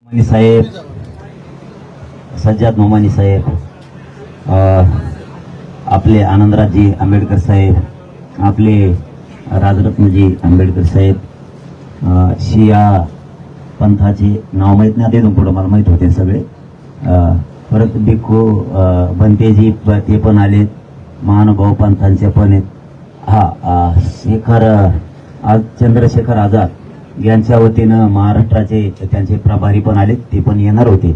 नोमानी साहेब, सज्जाद नोमानी साहेब, आपले आनंदराजी आंबेडकर साहेब, आपले राजरत्नजी आंबेडकर साहेब, शिया पंथाचे नाव माहीत नाही, ते पुढं मला माहीत होते सगळे. परत भिक्खू बनतेजी ते पण आलेत, महानुभाव पंथांचे पण आहेत. आज चंद्रशेखर आझाद यांच्या वतीनं महाराष्ट्राचे त्यांचे प्रभारी पण आले, ते पण येणार होते,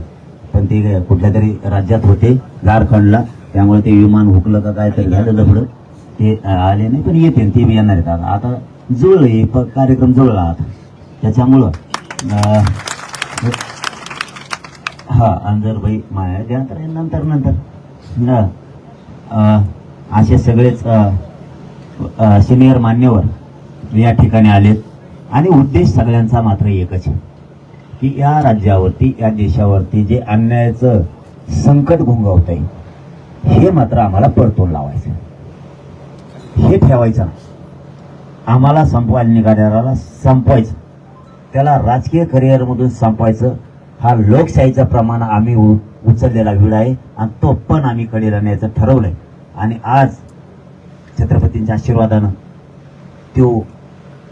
पण ते कुठल्या तरी राज्यात होते झारखंडला, त्यामुळे ते विमान हुकलं का काय तरी झालं लफडं, ते आले नाही, पण येते ते बी येणार आहेत. आता जुळले कार्यक्रम जुळला आता त्याच्यामुळं अंजरबाई माया त्यानंतर नंतर असे सगळेच सिनियर मान्यवर या ठिकाणी आलेत. आणि उद्देश सगळ्यांचा मात्र एकच आहे की या राज्यावरती, या देशावरती जे अन्यायाचं संकट घुंगवत आहे हे मात्र आम्हाला परतून लावायचं, हे ठेवायचं. आम्हाला संपवायला निघालेला संपवायचं, त्याला राजकीय करिअरमधून संपवायचं. हा लोकशाहीचं प्रमाण आम्ही उचललेला विडा आहे आणि तो पण आम्ही कडेला न्यायचं ठरवलंय. आणि आज छत्रपतींच्या आशीर्वादानं तो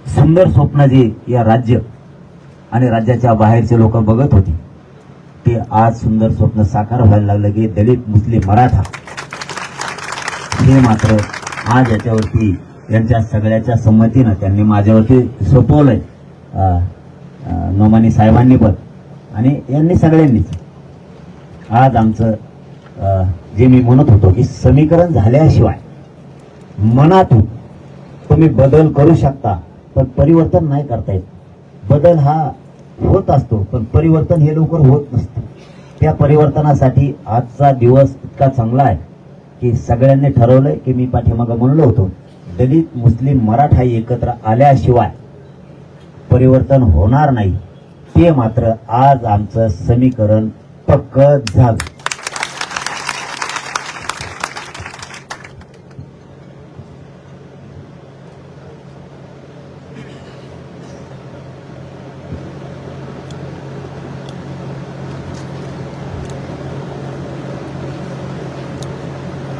सुंदर स्वप्न जे या राज्य आणि राज्याच्या बाहेरचे लोक बघत होते, ते आज सुंदर स्वप्न साकार व्हायला लागलं की दलित, मुस्लिम, मराठा हे मात्र आज याच्यावरती यांच्या सगळ्याच्या संमतीनं त्यांनी माझ्यावरती सोपवलंय, नोमानी साहेबांनी पण आणि यांनी सगळ्यांनीच. आज आमचं जे मी म्हणत होतो की समीकरण झाल्याशिवाय मनातून तुम्ही बदल करू शकता, पण परिवर्तन नाही करता येत. बदल हा होत असतो, पण परिवर्तन हे लवकर होत नसतं. त्या परिवर्तनासाठी आजचा दिवस इतका चांगला आहे की सगळ्यांनी ठरवलंय की मी पाठीमागं म्हणलो होतो, दलित, मुस्लिम, मराठा एकत्र आल्याशिवाय परिवर्तन होणार नाही. ते मात्र आज आमचं समीकरण पक्क झालं.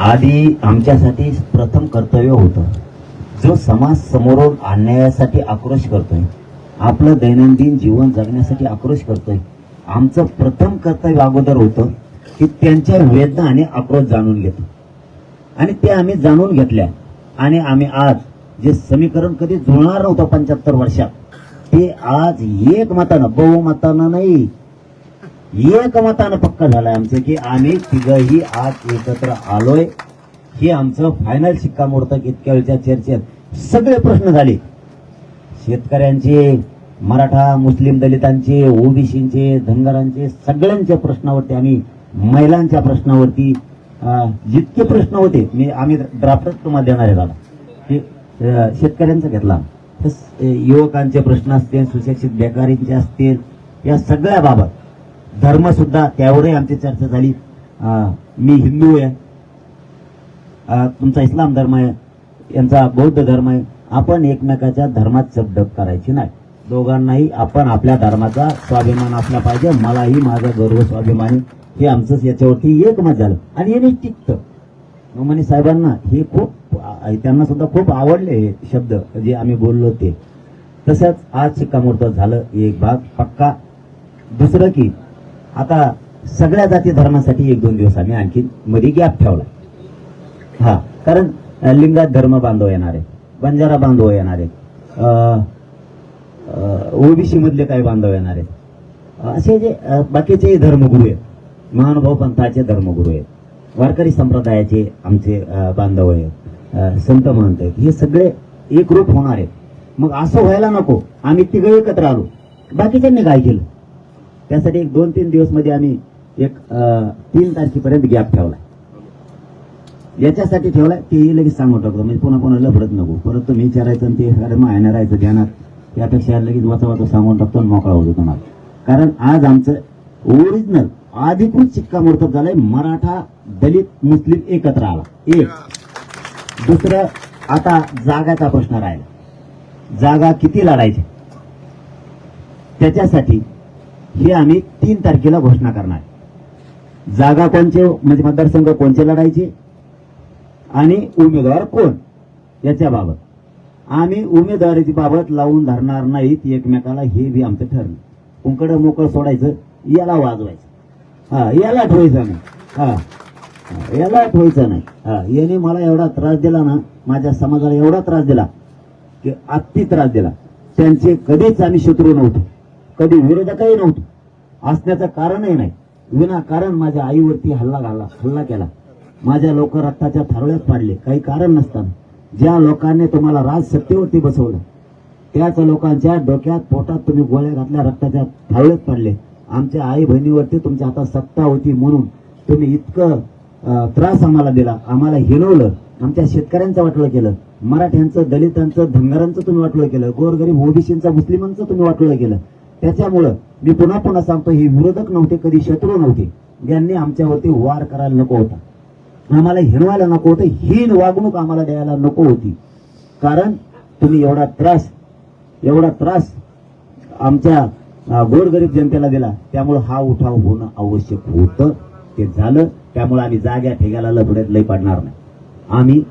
आधी आमच्यासाठी प्रथम कर्तव्य होतं, जो समाज समोरून अन्यायासाठी आक्रोश करतोय, आपलं दैनंदिन जीवन जगण्यासाठी आक्रोश करतोय, आमचं प्रथम कर्तव्य अगोदर होतं की त्यांच्या वेदना आणि आक्रोश जाणून घेतो. आणि ते आम्ही जाणून घेतल्या आणि आम्ही आज जे समीकरण कधी जुळणार नव्हतं 75 वर्षात, ते आज एकमतानं, बहुमतानं नाही, एकमतानं पक्का झालंय आमचं की आम्ही तिघही आज एकत्र आलोय. हे आमचं फायनल शिक्कामोर्तब. इतक्या वेळच्या चर्चेत सगळे प्रश्न झाले, शेतकऱ्यांचे, मराठा, मुस्लिम, दलितांचे, ओबीसींचे, धनगरांचे, सगळ्यांच्या प्रश्नावरती, आम्ही महिलांच्या प्रश्नावरती जितके प्रश्न होते आम्ही ड्राफ्टच तुम्हाला देणार आहे दादा, की शेतकऱ्यांचा घेतला, युवकांचे प्रश्न असतील, सुशिक्षित बेकारींचे असतील, या सगळ्या बाबत, धर्म सुद्धा त्यावरही आमची चर्चा झाली. मी हिंदू आहे, तुमचा इस्लाम धर्म आहे, यांचा बौद्ध धर्म आहे, आपण एकमेकाच्या धर्मात शब्द करायची नाही. दोघांनाही आपण आपल्या धर्माचा स्वाभिमान असला पाहिजे. मलाही माझा गर्व स्वाभिमानी, हे आमचं याच्यावरती एकमत झालं आणि हे टिकतं. नोमानी साहेबांना हे खूप, त्यांना सुद्धा खूप आवडले हे शब्द जे आम्ही बोललो ते. तसंच आज शिक्कामोर्तब झालं, एक भाग पक्का. दुसरं की आता सगळ्या जाती धर्मासाठी 1-2 दिवस आम्ही आणखी मध्ये गॅप ठेवला. कारण लिंगायत धर्म बांधव येणार आहे, बंजारा बांधव येणार आहेत, ओबीसी मधले काही बांधव येणार आहेत, असे जे बाकीचे धर्मगुरू आहेत, महानुभाव पंथाचे धर्मगुरू आहेत, वारकरी संप्रदायाचे आमचे बांधव आहेत, संत महंत आहेत, हे सगळे एकरूप होणार आहेत. मग असं व्हायला नको, आम्ही तिघं एकत्र आलो, बाकीच्यांनी काय केलं, त्यासाठी 1-2-3 दिवस मध्ये आम्ही 3 तारखेपर्यंत गॅप ठेवलाय. याच्यासाठी ठेवलाय तेही लगेच सांगून टाकतो, म्हणजे पुन्हा लफडत नको, परत तुम्ही विचारायचं आणि ते मायना राहायचं ध्यानात, त्यापेक्षा लगेच वाचा सांगून टाकतो आणि मोकळा होतो तुम्हाला. कारण आज आमचं ओरिजिनल अधिकृत शिक्कामोर्तब झालंय, मराठा, दलित, मुस्लिम एकत्र आला. एक. दुसरं, आता जागाचा प्रश्न राहिला, जागा किती लढायची त्याच्यासाठी हे आम्ही 3 तारखेला घोषणा करणार. जागा कोणचे म्हणजे मतदारसंघ कोणचे लढायचे आणि उमेदवार कोण याच्याबाबत आम्ही उमेदवारीची बाबत लावून धरणार नाहीत एकमेकाला. हे बी आमचं ठरलं. कुंकड मोकळं सोडायचं, याला वाजवायचं, याला ठेवायचं नाही, याला ठेवायचं नाही. याने मला एवढा त्रास दिला ना, माझ्या समाजाला एवढा त्रास दिला की अति त्रास दिला. त्यांचे कधीच आम्ही शत्रू नव्हतो, कधी विरोधकही नव्हतो, असण्याचं कारणही नाही. विनाकारण माझ्या आईवरती हल्ला केला. माझ्या लोक रक्ताच्या थारोळ्यात पाडले काही कारण नसताना. ज्या लोकांनी तुम्हाला राज सत्तेवरती बसवलं त्याच लोकांच्या डोक्यात पोटात तुम्ही गोळ्या घातल्या, रक्ताच्या थारोळ्यात पाडले. आमच्या आई बहिणीवरती तुमच्या हातात सत्ता होती म्हणून तुम्ही इतकं त्रास आम्हाला दिला, आम्हाला हिणवलं, आमच्या शेतकऱ्यांचं वाटोळं केलं, मराठ्यांचं, दलितांचं, धनगरांचं तुम्ही वाटोळं केलं, गोरगरीब ओबीसींचं, मुस्लिमांचं तुम्ही वाटोळं केलं. त्याच्यामुळं मी पुन्हा सांगतो, हे विरोधक नव्हते, कधी शत्रू नव्हते. ज्यांनी आमच्यावरती वार करायला नको होता, आम्हाला हिणवायला नको होतं, हीन वागणूक आम्हाला द्यायला नको होती. कारण तुम्ही एवढा त्रास आमच्या गोरगरीब जनतेला दिला. त्यामुळे हा उठाव होणं आवश्यक होतं, ते झालं. त्यामुळे आम्ही जाग्या ठेग्याला लढवण्यात लई पडणार नाही. आम्ही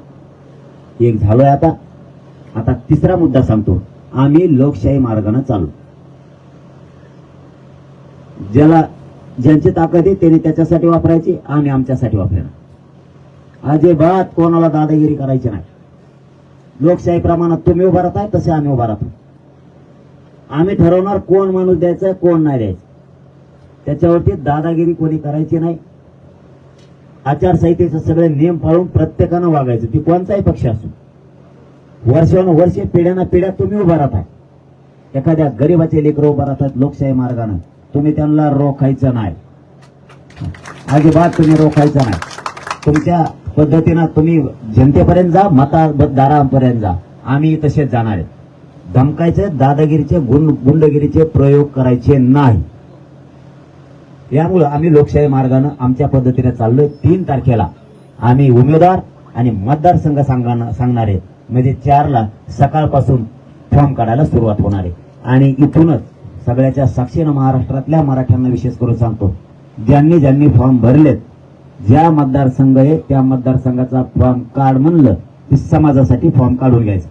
एक झालोय. आता तिसरा मुद्दा सांगतो. आम्ही लोकशाही मार्गाने चालू. ज्यांची ताकद आहे त्याने त्याच्यासाठी वापरायची, आम्ही आमच्यासाठी वापरणार. अजिबात कोणाला दादागिरी करायची नाही. लोकशाही प्रमाणात तुम्ही उभा राहताय तसे आम्ही उभा राहतो. आम्ही ठरवणार कोण माणूस द्यायचा कोण नाही द्यायचं. त्याच्यावरती दादागिरी कोणी करायची नाही. आचारसंहितेचे सगळे नियम पाळून प्रत्येकानं वागायचं, ती कोणताही पक्ष असो. वर्षानुवर्षे पिढ्याना पिढ्या तुम्ही उभा राहताय. एखाद्या गरीबाचे लेकरं उभा राहतात लोकशाही मार्गाने, तुम्ही त्यांना रोखायचं नाही. अजिबात तुम्ही रोखायचं नाही. तुमच्या पद्धतीनं तुम्ही जनतेपर्यंत जा, मतदारांपर्यंत जा. आम्ही तसेच जाणार आहेत. धमकायचे, दादागिरीचे, गुंडगिरीचे प्रयोग करायचे नाही. यामुळे आम्ही लोकशाही मार्गाने आमच्या पद्धतीने चाललोय. 3 तारखेला आम्ही उमेदवार आणि मतदारसंघ सांगणार आहेत. म्हणजे 4ला सकाळपासून फॉर्म काढायला सुरुवात होणार आहे. आणि इथूनच सगळ्याच्या साक्षीनं महाराष्ट्रातल्या मराठ्यांना विशेष करून सांगतो, ज्यांनी फॉर्म भरलेत, ज्या मतदारसंघ आहे त्या मतदारसंघाचा फॉर्म काढ म्हणलं की समाजासाठी फॉर्म काढून घ्यायचा,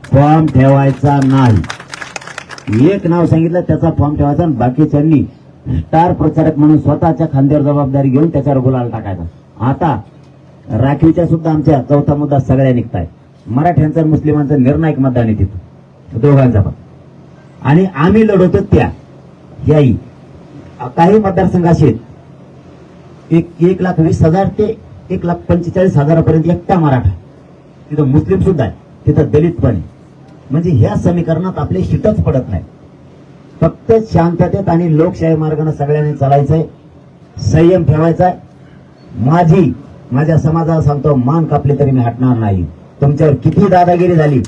फॉर्म ठेवायचा नाही. एक नाव सांगितलं त्याचा फॉर्म ठेवायचा आणि बाकीच्यांनी स्टार प्रचारक म्हणून स्वतःच्या खांद्यावर जबाबदारी घेऊन त्याच्यावर गुलाल टाकायचा. आता राखीवच्या सुद्धा आमच्या 4था मुद्दा सगळ्या निघताय. मराठ्यांचा आणि मुस्लिमांचा निर्णायक मतदान आहे तिथं दोघांचा पण. आणि आम्ही लढवतो त्या याही काही मतदारसंघ असे 1,20,000 ते 1,45,000 एकटा मराठा. तिथं मुस्लिम सुद्धा आहे, तिथं दलित पण आहे. म्हणजे ह्या समीकरणात आपले शिटच पडत नाही. फक्त शांततेत आणि लोकशाही मार्गाने सगळ्यांनी चालायचंय, संयम ठेवायचाय. माझ्या समाजाला सांगतो, मान कापली तरी मी हटणार नाही. तुमच्यावर किती दादागिरी झाली,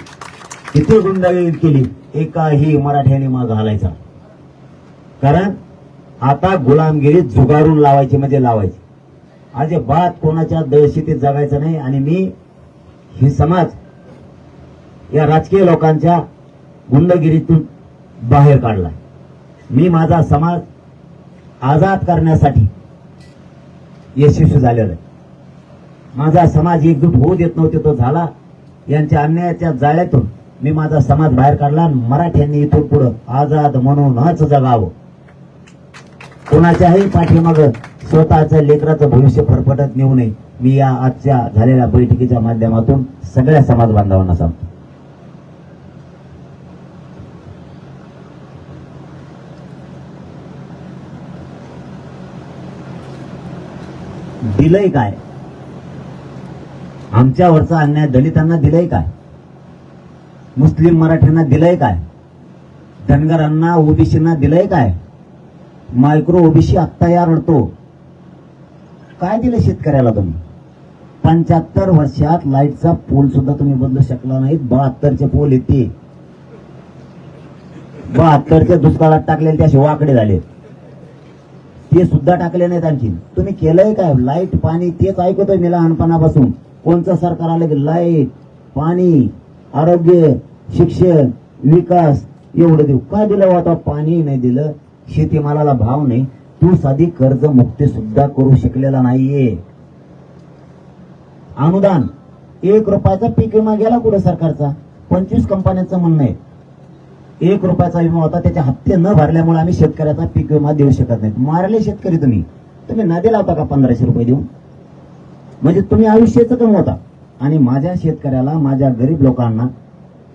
किती गुंडागिरी केली, एकाही मराठ्याने माग घालायचा. कारण आता गुलामगिरी जुगारून लावायची म्हणजे लावायची. अजिबात कोणाच्या दहशतीत जगायचं नाही. आणि मी ही समाज या राजकीय लोकांच्या गुंडगिरीतून बाहेर काढलाय. मी माझा समाज आजाद करण्यासाठी यशस्वी झालेला आहे. माझा समाज एकजूट होऊ देत नव्हते, तो झाला. यांच्या अन्यायाच्या जाळ्यातून मी माझा समाज बाहेर काढला. मराठ्यांनी इथून पुढे आजाद म्हणूनच जगावं. कोणाच्याही पाठीमागं स्वतःच्या लेकराचं भविष्य फरफटत नेऊ नये. मी या आजच्या झालेल्या बैठकीच्या माध्यमातून सगळ्या समाज बांधवांना सांगतो. दिलंय काय? आमच्यावरचा अन्याय दलितांना दिलंय काय? मुस्लिम मराठ्यांना दिलंय काय? धनगरांना ओबीसींना दिलंय काय? मायक्रो ओबीसी आत्ता या रडतो. काय दिलं शेतकऱ्याला तुम्ही? 75 वर्षात लाईटचा पोल सुद्धा तुम्ही बदलू शकला नाहीत. 72चे पोल येते, 72च्या दुष्काळात टाकलेले ते असे वाकडे झाले, ते सुद्धा टाकले नाहीत. आणखी तुम्ही केलंय काय? लाईट पाणी तेच ऐकतोय मी लहानपणापासून. कोणचं सरकार आलं की लाईट पाणी आरोग्य शिक्षण विकास एवढं देऊ. काय दिलं होतं? पाणी नाही दिलं, शेतीमालाला भाव नाही, तू साधी कर्ज मुक्ती सुद्धा करू शकलेला नाहीये. अनुदान 1 रुपयाचा पीक विमा गेला कुठे सरकारचा? 25 कंपन्यांचं म्हणणं आहे 1 रुपयाचा विमा होता, त्याचे हप्ते न भरल्यामुळे आम्ही शेतकऱ्याचा पीक विमा देऊ शकत नाही. मारले शेतकरी तुम्ही नदी लावता का 1500 रुपये देऊन? म्हणजे तुम्ही आयुष्याचं कमवता आणि माझ्या शेतकऱ्याला, माझ्या गरीब लोकांना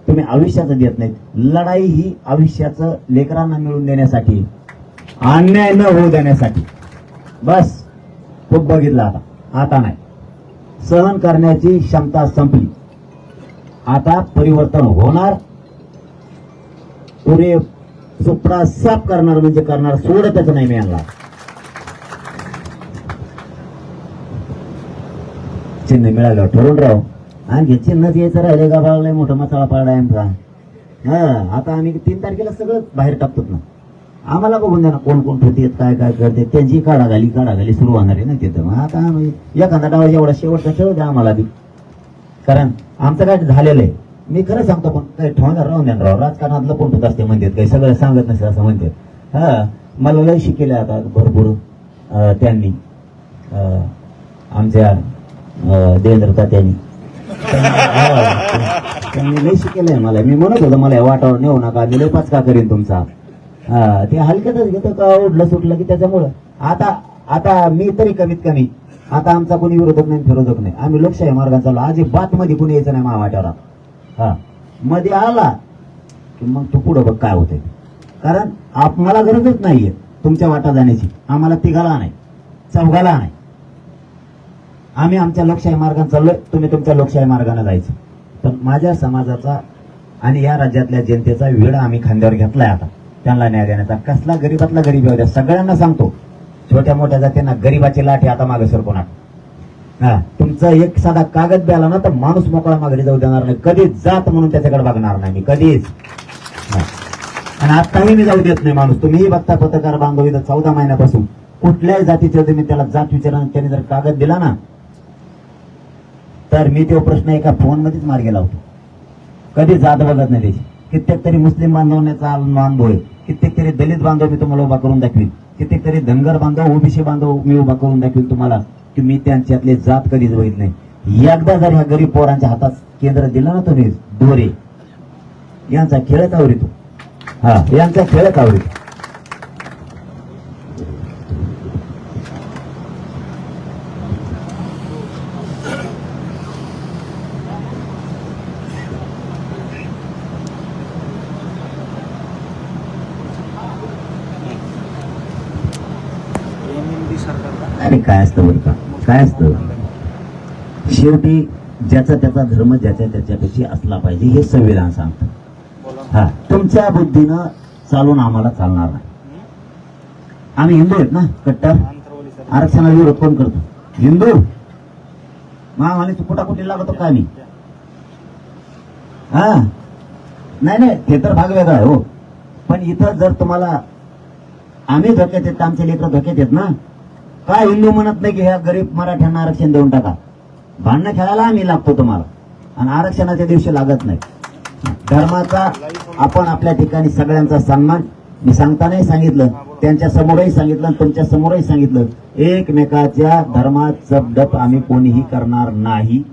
तुम्ही आयुष्याचं देत नाहीत. लढाई ही आयुष्याचं लेकरांना मिळवून देण्यासाठी, अन्याय न होऊ देण्यासाठी. बस खूप बघितलं आता नाही. सहन करण्याची क्षमता संपली. आता परिवर्तन होणार. पुरे सुपडा साफ करणार म्हणजे करणार, सोडतच नाही मी यांना. चिन्ह मिळालं ठरवून राव. आणखी चिन्हच यायचं राहिले का? बाळाला मोठा मसाला पाळलाय आमचा. आता आम्ही 3 तारखेला सगळं बाहेर टाकतो ना. आम्हाला बघून द्या ना कोण कोण ठेवते, काय काय करते, त्यांची काढाघाली सुरू होणार आहे ना तिथं. आता एखादा डाव एवढा शेवटचा ठेवू द्या आम्हाला बी, कारण आमचं काय झालेलं आहे. मी खरं सांगतो, पण काही ठेवणार राहून द्या राव. राजकारणातलं कोण ठेवत असते म्हणतात, काही सगळं सांगत नसते असं म्हणतात. मला लय शिकेले आता भरपूर त्यांनी, आमच्या देवेंद्र तात्यांनी लय शिकेलंय मला. मी म्हणत होतो मला वाटावर नेऊ नका, मी लय पाचका करीन तुमचा. ते हलक्यातच घेतो का उडलं सुटलं की त्याच्यामुळं. आता मी तरी कमीत कमी आता आमचा कोणी विरोधक नाही, फिरोधक नाही. आम्ही लोकशाही मार्गाने चाललो. अजिबात मध्ये कोणी यायचं नाही महावाट्यावर. मध्ये आला की मग तू पुढं बघ काय होतंय. कारण मला गरजच नाहीये तुमच्या वाटा जाण्याची. आम्हाला तिघाला नाही, चौघाला नाही. आम्ही आमच्या लोकशाही मार्गाने चाललोय, तुम्ही तुमच्या लोकशाही मार्गाने जायचं. पण माझ्या समाजाचा आणि या राज्यातल्या जनतेचा वेळ आम्ही खांद्यावर घेतलाय आता त्यांना न्याय देण्याचा. कसला गरीबातला गरीब होत्या सगळ्यांना सांगतो. छोट्या मोठ्या जातींना गरीबाची लाठी आता मागे सरकवणार. तुमचा एक साधा कागद द्याला ना तर माणूस मोकळा माघारी जाऊ देणार नाही. कधीच जात म्हणून त्याच्याकडे बघणार नाही मी, कधीच. आणि आताही मी जाऊ देत नाही माणूस. तुम्हीही बघता पत्रकार बांधव इथं 14 महिन्यापासून कुठल्याही जातीचे तुम्ही त्याला जात विचारा, त्याने जर कागद दिला ना तर मी तो प्रश्न एका फोन मध्येच मार्गी लावतो. कधी जात बघत नाही त्याची. कित्येक तरी मुस्लिम बांधवण्याचा अनुभव आहे, कित्येक तरी दलित बांधव मी तुम्हाला उभा करून दाखवीन, कित्येक तरी धनगर बांधव, ओबीसी बांधव मी उभा करून दाखवीन तुम्हाला की मी त्यांच्यातले जात कधीच बघित नाही. एकदा जर ह्या गरीब पोरांच्या हातात केंद्र दिलं ना तुम्ही दोरे, यांचा खेळच आवरितो. यांचा खेळच आवरितो. अरे काय असतं बरं का, काय असतं शेवटी ज्याचा त्याचा धर्म ज्याच्या त्याच्यापेक्षा असला पाहिजे हे संविधान सांगतं. तुमच्या बुद्धीनं चालून आम्हाला चालणार नाही. आम्ही हिंदू आहेत ना कट्टर. आरक्षणाला विरोध कोण करतो? हिंदू. महामाने कुटाकुटी लागतो का आम्ही? नाही ते तर भाग वेगळा आहे हो. पण इथं जर तुम्हाला आम्ही धोक्यात येत, आमचे लेकर धोक्यात येत ना, काय हिंदू म्हणत नाही की ह्या गरीब मराठ्यांना आरक्षण देऊन टाका. भांडणं खेळायला आम्ही लागतो तुम्हाला, आणि आरक्षणाच्या दिवशी लागत नाही. धर्माचा आपण आपल्या ठिकाणी सगळ्यांचा सन्मान. मी सांगतानाही सांगितलं, त्यांच्या समोरही सांगितलं, तुमच्या समोरही सांगितलं, एकमेकाच्या धर्मात जपडप आम्ही कोणीही करणार नाही.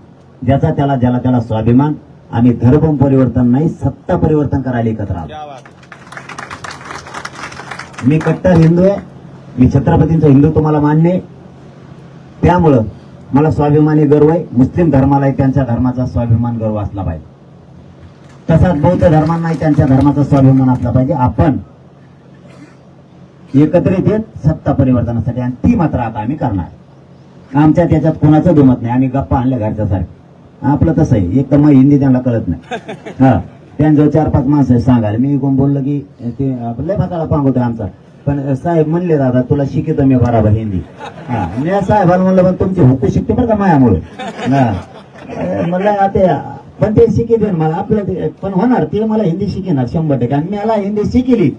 ज्याचा त्याला, ज्याला त्याला स्वाभिमान. आम्ही धर्म परिवर्तन नाही, सत्ता परिवर्तन करायला एकत्र आलो. मी कट्टर हिंदू आहे. मी छत्रपतींचा हिंदू तुम्हाला मान्य आहे. त्यामुळं मला स्वाभिमानी गर्व आहे. मुस्लिम धर्मालाही त्यांच्या धर्माचा स्वाभिमान गर्व असला पाहिजे. तसाच बौद्ध धर्मांनाही त्यांच्या धर्माचा स्वाभिमान असला पाहिजे. आपण एकत्रित येत सत्ता परिवर्तनासाठी, आणि ती मात्र आता आम्ही करणार. आमच्या त्याच्यात कोणाचं दुमत नाही. आम्ही गप्पा आणल्या घरच्यासारखं. आपलं तसं आहे. एक तर मग हिंदी त्यांना कळत नाही. त्यांचं 4-5 माणसं सांगाल. मी कोण बोललं की ते लय भाताळा पांगवतोय आमचा. पण साहेब म्हणले दादा तुला शिकतो मी बराबर हिंदी. मी साहेबाला म्हणलं पण तुमची हुकू शिकते बरं का मायामुळे. म्हणलं आता पण ते शिकेल मला आपलं पण होणार ते मला हिंदी शिकेणार 100%. आणि मला हिंदी शिकली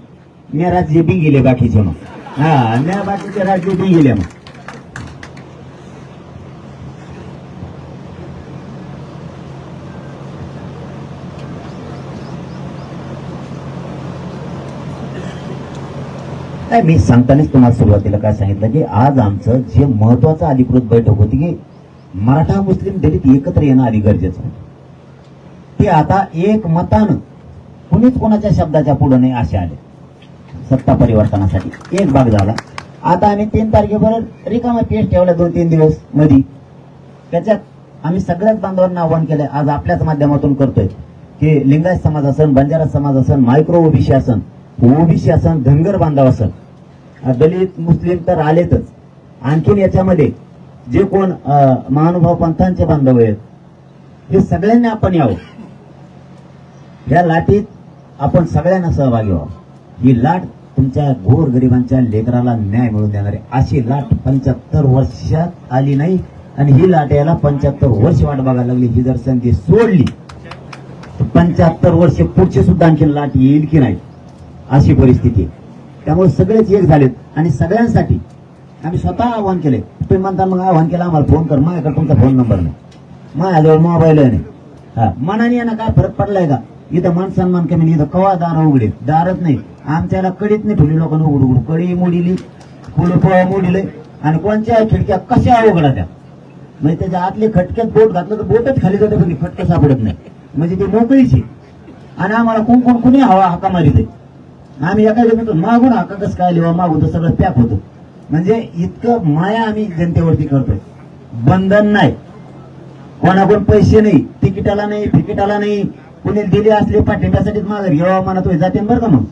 मी राज्य बी गेले बाकीचे. मग मी बाकीचे राज्य बी गेले. मग नाही, मी सांगतानाच तुम्हाला सुरुवातीला काय सांगितलं की आज आमचं जे महत्वाचं अधिकृत बैठक होती की मराठा मुस्लिम दलित एकत्र येणं आधी गरजेचं होतं. ते आता एक मतानं कुणीच कोणाच्या शब्दाच्या पुढे नाही असे आले सत्ता परिवर्तनासाठी. एक भाग झाला. आता आम्ही 3 तारखेपर्यंत रिकामा पेश ठेवला 2-3 दिवस मध्ये. त्याच्यात आम्ही सगळ्याच बांधवांना आव्हान केलंय, आज आपल्याच माध्यमातून करतोय की लिंगायत समाज असन, बंजारा समाज असन, मायक्रो ओबीसी असन, ओबीसी असन, धनगर बांधव असन, दलित मुस्लिम तर आलेतच. आणखीन याच्यामध्ये जे कोण महानुभाव पंथांचे बांधव आहेत हे सगळ्यांनी आपण यावं. या लाटीत आपण सगळ्यांना सहभागी व्हावं. ही लाट तुमच्या गोर गरिबांच्या लेकराला न्याय मिळवून देणारी अशी लाट 75 वर्षात आली नाही आणि ही लाट याला 75 वर्ष वाट बघायला लागली. ही जर संधी सोडली तर 75 वर्ष पुढची सुद्धा आणखी लाट येईल की नाही अशी परिस्थिती. त्यामुळे सगळेच एक झालेत आणि सगळ्यांसाठी आम्ही स्वतः आव्हान केले. तुम्ही म्हणता मग आव्हान केलं आम्हाला फोन कर, माझ्याकडे तुमचा फोन नंबर नाही, माझ्याजवळ मोबाईल नाही. मनाने यांना काय फरक पडलाय का? इथं मान सन्मान कमी, इथं कवा दार उघडे, दारच नाही आमच्याला, कडीच नाही ठेवली लोकांना उघड उघड, कडी मोडीली, फुलं मोडीले आणि कोणत्या खिडक्या कशा उघडा त्या. म्हणजे त्याच्या आतले खटक्यात बोट घातलं तर बोटच खाली जाते पण खटकं सापडत नाही. म्हणजे ते मोकळीची. आणि आम्हाला कुणी हवा हाका मारिते. आम्ही एका म्हणतो मागून हाका कसं काय लिहा, मागून तर सगळं पॅक होतं. म्हणजे इतकं माया आम्ही जनतेवरती करतोय. बंधन नाही, कोणाकडून पैसे नाही, तिकिटाला नाही, फिकिटाला नाही. कुणी दिले असले पाठिंब्यासाठीच माघार घ्यावा म्हणत जाते बरं का. मग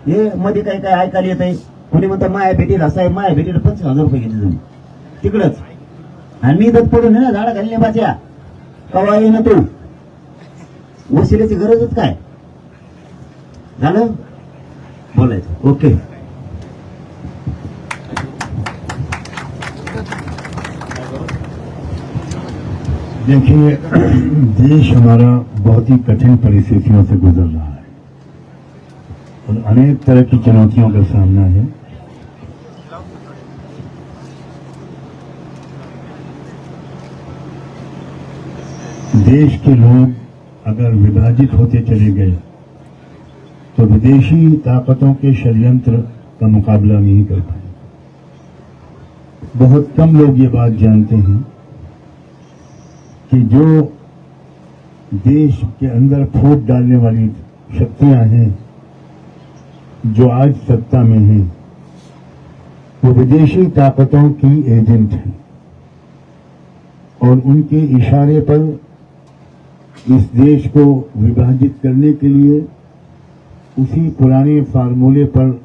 हे मध्ये काही काय ऐकायला येत आहे. कोणी म्हणतो माया भेटीत असा आहे, माया भेटीत 25,000 रुपये घेतले तुम्ही तिकडच. आणि मी इथं पडून ना झाडा घालणे बाच्या कवा ये ना तू, वशिल्याची गरजच काय झालं बोलायचं. ओके. देखिए, देश हमारा बहुत ही कठिन परिस्थितियों से गुजर रहा है और अनेक तरह की चुनौतियों का सामना है. देश के लोग अगर विभाजित होते चले गए तो विदेशी ताकतों के षड्यंत्र का मुकाबला नहीं कर पाए. बहुत कम लोग ये बात जानते हैं कि जो देश के अंदर फूट डालने वाली शक्तियां हैं जो आज सत्ता में हैं वो विदेशी ताकतों की एजेंट हैं और उनके इशारे पर इस देश को विभाजित करने के लिए उसी पुराने फार्मूले पर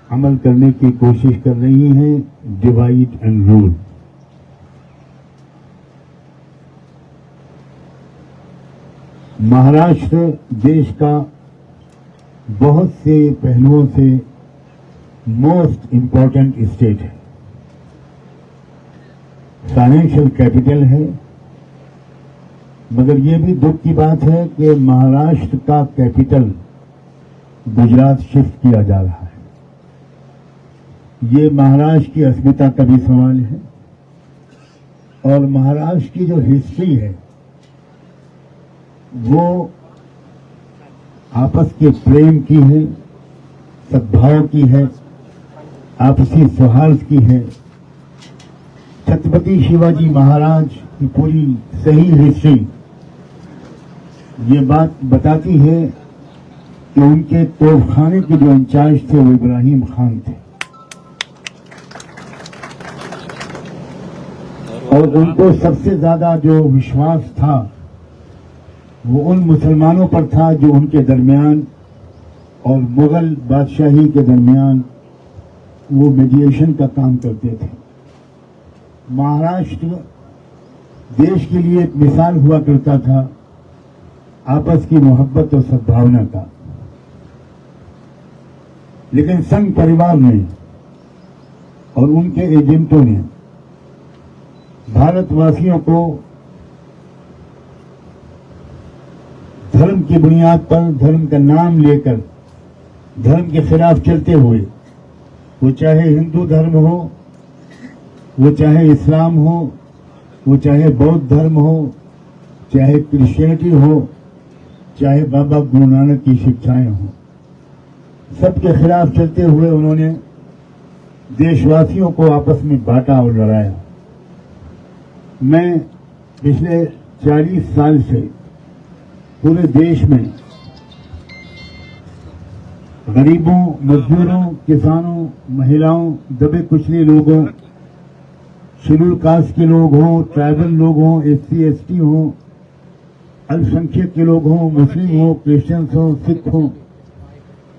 अमल करने की कोशिश कर रही हैं, डिवाइड एंड रूल. महाराष्ट्र देश का बहुत से पहलुओं से मोस्ट इंपॉर्टेंट स्टेट है. फाइनेंशियल कैपिटल है, मगर यह भी दुख की बात है कि महाराष्ट्र का कैपिटल गुजरात शिफ्ट किया जा रहा है. ये महाराष्ट्र की अस्मिता का भी सवाल है और महाराष्ट्र की जो हिस्ट्री है वो आपस के प्रेम की है, सद्भाव की है, आपसी सौहार्द की है. छत्रपति शिवाजी महाराज की पूरी सही हिस्ट्री ये बात बताती है कि उनके तोपखाने के जो इंचार्ज थे वो इब्राहिम खान थे और उनको सबसे ज्यादा जो विश्वास था वो उन मुसलमानों पर था जो उनके दरमियान और मुगल बादशाही के दरमियान वो मीडिएशन का काम करते थे. महाराष्ट्र देश के लिए एक मिसाल हुआ करता था आपस की मोहब्बत और सद्भावना का. लेकिन संघ परिवार ने और उनके एजेंटों ने भारतवासियों को धर्म की बुनियाद पर, धर्म का नाम लेकर धर्म के खिलाफ चलते हुए, वो चाहे हिंदू धर्म हो, वो चाहे इस्लाम हो, वो चाहे बौद्ध धर्म हो, चाहे क्रिश्चियनिटी हो, चाहे बाबा गुरु नानक की शिक्षाएं हों, सबके खिलाफ चलते हुए उन्होंने देशवासियों को आपस में बांटा और लड़ाया। मैं पिछले 40 साल से पूरे देश में गरीबों, मजदूरों, किसानों, महिलाओं, दबे कुचले लोगों, शेड्यूल कास्ट के लोग हों, ट्राइबल लोग हों, SC ST हों, अल्पसंख्यक के लोग हों, मुस्लिम हों, क्रिश्चियंस हों, सिख हों,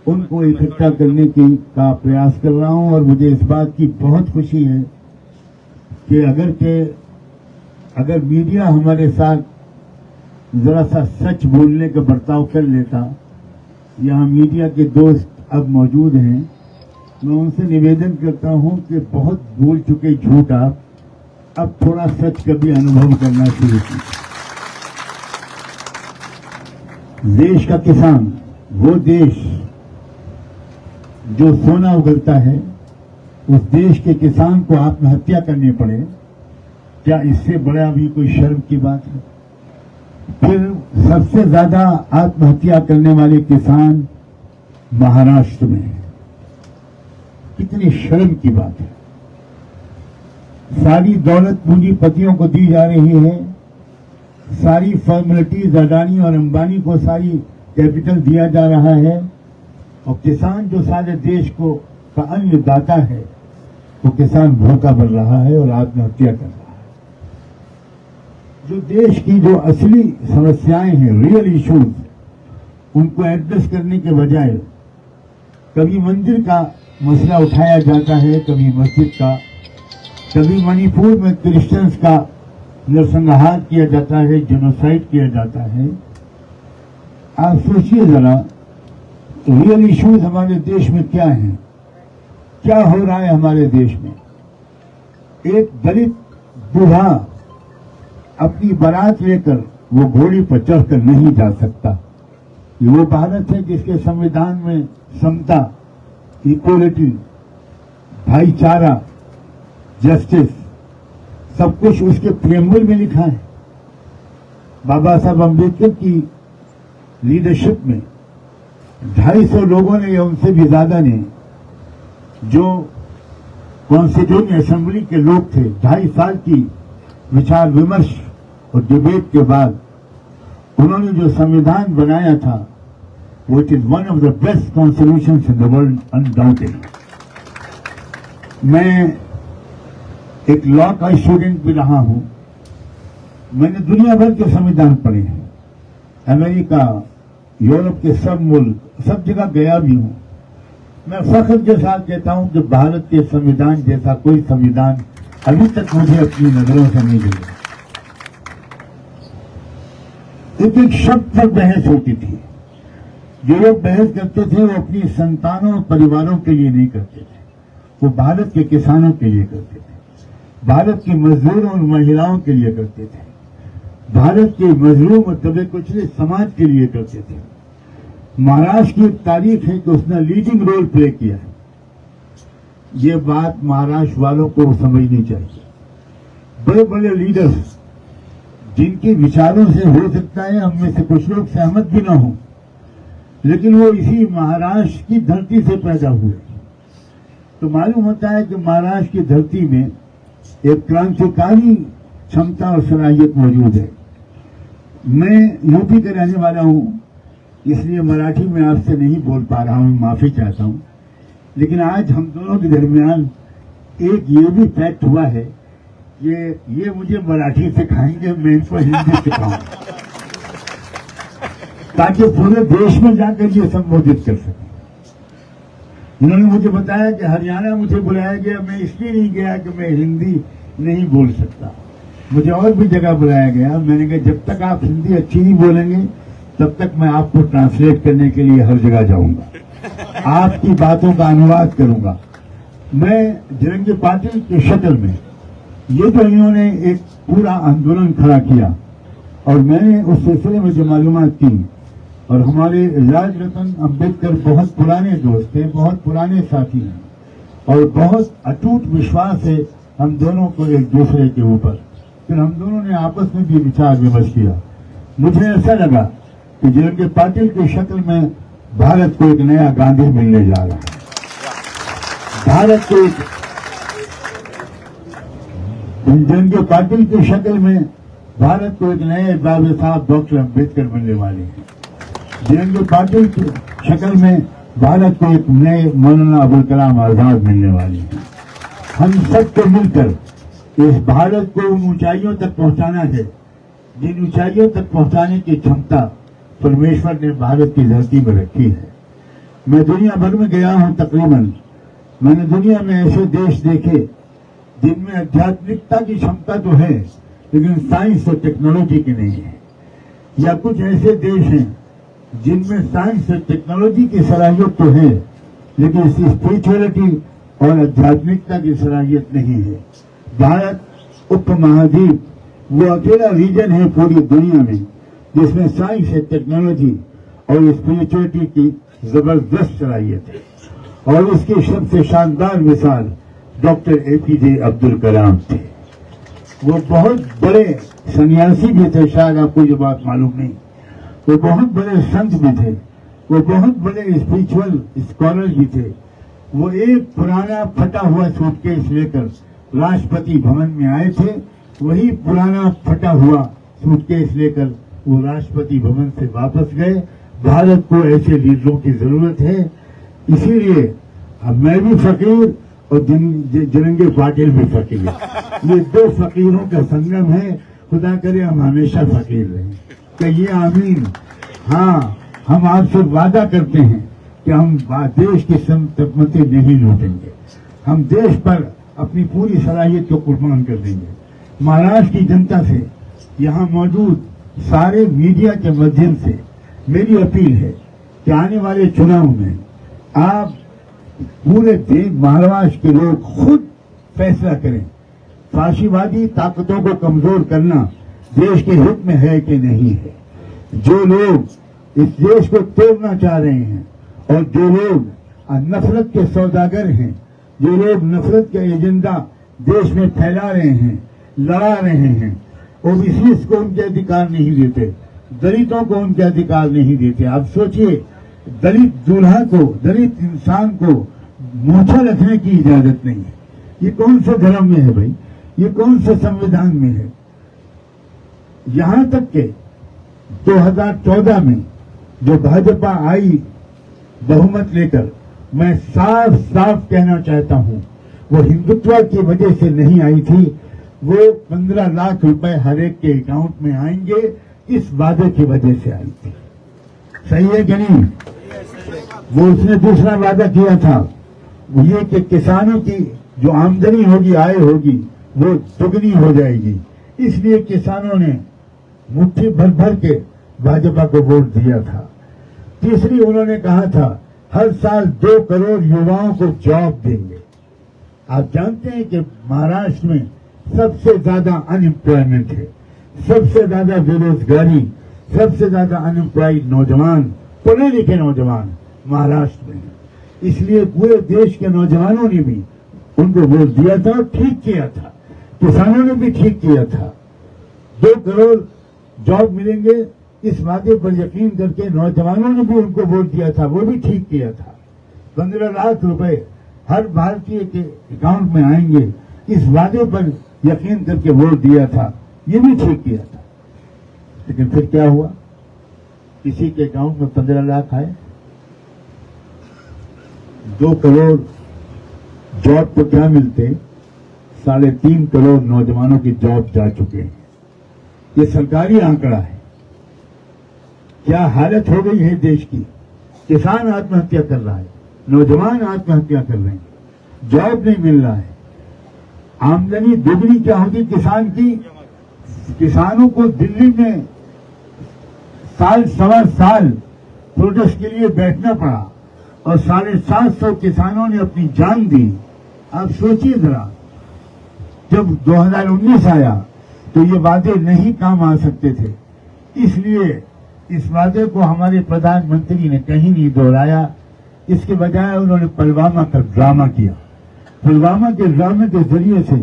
उनको इकट्ठा करने का प्रयास कर रहा हूं। और मुझे इस बात की बहुत खुशी है कि अगर मीडिया हमारे साथ जरा सा सच बोलने का बर्ताव कर लेता, यहाँ मीडिया के दोस्त अब मौजूद हैं, मैं उनसे निवेदन करता हूं कि बहुत बोल चुके झूठ आप अब थोड़ा सच का भी अनुभव करना शुरू कीजिए। देश का किसान, वो देश जो सोना उगलता है, उस देश के किसान को आत्महत्या करनी पड़े, क्या इससे बड़ा भी कोई शर्म की बात है? फिर सबसे ज्यादा आत्महत्या करने वाले किसान महाराष्ट्र में हैं। कितनी शर्म की बात है। सारी दौलत पूंजीपतियों को दी जा रही है, सारी फॉर्मेलिटीज अडानी और अंबानी को सारी कैपिटल दिया जा रहा है, और किसान जो सारे देश को का अन्नदाता है, वो किसान भूखा मर रहा है और आत्महत्या कर रहा है। जो देश की जो असली समस्याएं हैं, रियल इश्यूज, उनको एड्रेस करने के बजाय कभी मंदिर का मसला उठाया जाता है, कभी मस्जिद का, कभी मणिपुर में क्रिश्चियंस का नरसंहार किया जाता है, जेनोसाइड किया जाता है। आप सोचिए जरा, रियल इश्यूज हमारे देश में क्या हैं? क्या हो रहा है हमारे देश में? एक दलित बूढ़ा अपनी बारात लेकर वो घोड़ी पर चढ़कर नहीं जा सकता। ये वो भारत है जिसके संविधान में समता, इक्वलिटी, भाईचारा, जस्टिस, सब कुछ उसके प्रेम्बल में लिखा है। बाबा साहब अम्बेडकर की लीडरशिप में 250 लोगों ने या उनसे भी ज्यादा ने, जो कॉन्स्टिट्यूएंट असेंबली के लोग थे, 2.5 साल की विचार विमर्श और डिबेट के बाद उन्होंने जो संविधान बनाया था, वो it is one of the best constitutions in the world undoubtedly. मैं एक लॉ का स्टूडेंट भी रहा हूं। मैंने दुनिया भर के संविधान पढ़े हैं, अमेरिका, यूरोप के सब मुल्क, सब जगह गया भी हूं। मैं फख्र के साथ कहता हूं कि भारत के संविधान जैसा कोई संविधान अभी तक मुझे अपनी नजरों से नहीं मिला। एक एक शब्द पर बहस होती थी। जो लोग बहस करते थे वो अपनी संतानों और परिवारों के लिए नहीं करते थे, वो भारत के किसानों के लिए करते थे, भारत के मजदूरों और महिलाओं के लिए करते थे, भारत के मजलूम और दबे कुचले समाज के लिए करते थे। महाराष्ट्र की एक तारीफ है कि उसने लीडिंग रोल प्ले किया है। ये बात महाराष्ट्र वालों को समझनी चाहिए। बड़े बड़े लीडर्स जिनके विचारों से हो सकता है हम में से कुछ लोग सहमत भी ना हो, लेकिन वो इसी महाराष्ट्र की धरती से पैदा हुए, तो मालूम होता है कि महाराष्ट्र की धरती में एक क्रांतिकारी क्षमता और सलाहियत मौजूद है। मैं यूपी का रहने वाला हूं, इसलिए मराठी में आपसे नहीं बोल पा रहा हूं, माफी चाहता हूं। लेकिन आज हम दोनों के दरमियान एक ये भी फैक्ट हुआ है कि ये मुझे मराठी सिखाएंगे, मैं इनको हिंदी सिखाऊंगा, ताकि पूरे देश में जाकर ये संबोधित कर सकें। उन्होंने मुझे बताया कि हरियाणा मुझे बुलाया गया, मैं इसलिए नहीं गया कि मैं हिंदी नहीं बोल सकता। मुझे और भी जगह बुलाया गया, मैंने कहा जब तक आप हिंदी अच्छी नहीं बोलेंगे तब तक मैं आपको ट्रांसलेट करने के लिए हर जगह जाऊंगा, आपकी बातों का अनुवाद करूंगा। मैं जरंगी पाटिल की शक्ल में ये जो इन्होंने एक पूरा आंदोलन खड़ा किया, और मैंने उस सिलसिले में जो मालूमात की, और हमारे राज रतन अम्बेडकर बहुत पुराने दोस्त थे, बहुत पुराने साथी हैं, और बहुत अटूट विश्वास है हम दोनों को एक दूसरे के ऊपर। फिर हम दोनों ने आपस में भी विचार विमर्श किया। मुझे ऐसा लगा कि जरंगी पाटिल की शक्ल में भारत को एक नया गांधी मिलने जा रहा है। भारत को एक जंग पाटिल की शक्ल में भारत को एक नए बाबा साहब डॉक्टर अम्बेडकर मिलने वाले हैं। जंग पाटिल की शक्ल में भारत को एक नए मौलाना अबुल कलाम आजाद मिलने वाले हैं। हम सबको मिलकर इस भारत को उन ऊंचाइयों तक पहुंचाना है जिन ऊंचाइयों तक पहुंचाने की क्षमता परमेश्वर ने भारत की धरती में रखी है। मैं दुनिया भर में गया हूं, तकरीबन मैंने दुनिया में ऐसे देश देखे जिनमें आध्यात्मिकता की क्षमता तो है लेकिन साइंस और टेक्नोलॉजी की नहीं है, या कुछ ऐसे देश हैं जिनमें साइंस और टेक्नोलॉजी की सलाहियत तो है लेकिन स्पिरिचुअलिटी और आध्यात्मिकता की सलाहियत नहीं है। भारत उपमहाद्वीप वो अकेला रीजन है पूरी दुनिया में जिसमें साइंस है, टेक्नोलॉजी और स्पिरिचुअलिटी की जबरदस्त सलाहियत है। और इसकी सबसे शानदार मिसाल डॉक्टर एपीजे अब्दुल कलाम थे। वो बहुत बड़े सन्यासी भी थे, शायद आपको ये बात मालूम नहीं। वो बहुत बड़े संत भी थे, वो बहुत बड़े स्पिरिचुअल स्कॉलर भी थे। वो एक पुराना फटा हुआ सूटकेस लेकर राष्ट्रपति भवन में आए थे, वही पुराना फटा हुआ सूटकेस लेकर वो राष्ट्रपति भवन से वापस गए। भारत को ऐसे लीडरों की जरूरत है। इसीलिए अब मैं भी फकीर और जरंगे पाटिल भी फकीर, ये दो फकीरों का संगम है। खुदा करे हम हमेशा फकीर रहें, कहिए आमीन। हाँ, हम आपसे वादा करते हैं कि हम देश की संपत्ति नहीं लूटेंगे, हम देश पर अपनी पूरी सलाहियत को कुर्बान कर देंगे। महाराष्ट्र की जनता से, यहाँ मौजूद सारे मीडिया के माध्यम से मेरी अपील है कि आने वाले चुनाव में आप पूरे देश महाराष्ट्र के लोग खुद फैसला करें। फाशीवादी ताकतों को कमजोर करना देश के हित में है कि नहीं है। जो लोग इस देश को तोड़ना चाह रहे हैं और जो लोग नफरत के सौदागर हैं, जो लोग नफरत का एजेंडा देश में फैला रहे हैं, लड़ा रहे हैं, ओबीसी को उनके अधिकार नहीं देते, दलितों को उनके अधिकार नहीं देते। आप सोचिए, दलित दूल्हा को, दलित इंसान को मूछा रखने की इजाजत नहीं है। ये कौन से धर्म में है भाई? ये कौन से संविधान में है? यहां तक के 2014 में जो भाजपा आई बहुमत लेकर, मैं साफ साफ कहना चाहता हूं, वो हिंदुत्व की वजह से नहीं आई थी। वो 15 लाख रुपए हर एक के अकाउंट में आएंगे, इस वादे की वजह से आई थी। सही है कि नहीं? वो उसने दूसरा वादा किया था, वो ये कि किसानों की जो आमदनी होगी, आय होगी, वो दुगनी हो जाएगी। इसलिए किसानों ने मुट्ठी भर भर के भाजपा को वोट दिया था। तीसरी, उन्होंने कहा था हर साल 2 करोड़ युवाओं को जॉब देंगे। आप जानते हैं कि महाराष्ट्र में सबसे ज्यादा अनएम्प्लॉयमेंट है, सबसे ज्यादा बेरोजगारी, सबसे ज्यादा अनएम्प्लॉयड नौजवान, पढ़े लिखे नौजवान महाराष्ट्र में। इसलिए पूरे देश के नौजवानों ने भी उनको वोट दिया था और ठीक किया था, किसानों ने भी ठीक किया था। 2 करोड़ जॉब मिलेंगे, इस वादे पर यकीन करके नौजवानों ने भी उनको वोट दिया था, वो भी ठीक किया था। 15 लाख रुपए हर भारतीय के अकाउंट में आएंगे, इस वादे पर यकीन करके वोट दिया था, ये भी ठीक किया था। लेकिन फिर क्या हुआ? किसी के अकाउंट में 15 लाख आए, 2 करोड़ जॉब तो क्या मिलते, 3.5 करोड़ नौजवानों की जॉब जा चुके हैं। ये सरकारी आंकड़ा है। क्या हालत हो गई है देश की? किसान आत्महत्या कर रहा है, नौजवान आत्महत्या कर रहे हैं, जॉब नहीं मिल रहा है। आमदनी दोगुनी क्या होगी किसान की? किसानों को दिल्ली में साल सवा साल प्रोटेस्ट के लिए बैठना पड़ा और 750 किसानों ने अपनी जान दी। आप सोचिए जरा, जब 2019 आया तो ये वादे नहीं काम आ सकते थे। इसलिए इस वादे को हमारे प्रधानमंत्री ने कहीं नहीं दोहराया, इसके बजाय उन्होंने पुलवामा का ड्रामा किया। पुलवामा के ड्रामे के जरिए से